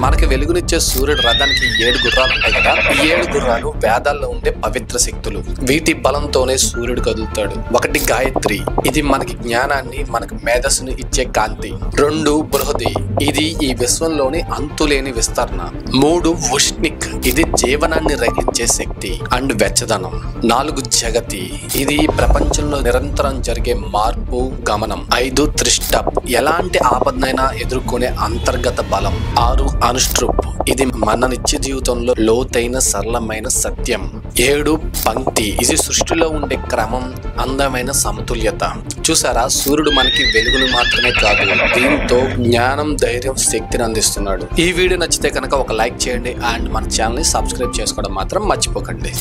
మనకి వెలుగునిచ్చే సూర్యుడు రథానికి 7 గుర్రాలు ఉంటాయి కదా. ఈ 7 గుర్రాలు వేదాల్లో ఉండే పవిత్ర శక్తులు. వీటి బలంతోనే సూర్యుడు కదులుతాడు. 1 గాయత్రి, ఇది మనకి జ్ఞానాన్ని, మనకి మేధస్సును ఇచ్చే కాంతి. 2 బృహది, ఇది ఈ విశ్వంలోని అంతులేని విస్తరణ. 3 ఉష్ణిక్, ఇది జీవనాన్ని రగిలించే శక్తి అండ్ వెచ్చదనం. 4 జగతి, ఇది ప్రపంచంలో నిరంతరం జరిగే మార్పు గమనం. 5 త్రిష్టప్, ఎలాంటి ఆపదనైనా ఎదుర్కొనే అంతర్గత బలం. 6 అనుష్ట్రుప్, ఇది మన నిత్య జీవితంలో లోతైన సరళమైన సత్యం. 7 పంక్తి, ఇది సృష్టిలో ఉండే క్రమం, అందమైన సమతుల్యత. చూసారా, సూర్యుడు మనకి వెలుగును మాత్రమే కాదు, దీంతో జ్ఞానం, ధైర్యం, శక్తిని అందిస్తున్నాడు. ఈ వీడియో నచ్చితే కనుక ఒక లైక్ చేయండి అండ్ మన ఛానల్ ని సబ్స్క్రైబ్ చేసుకోవడం మాత్రం మర్చిపోకండి.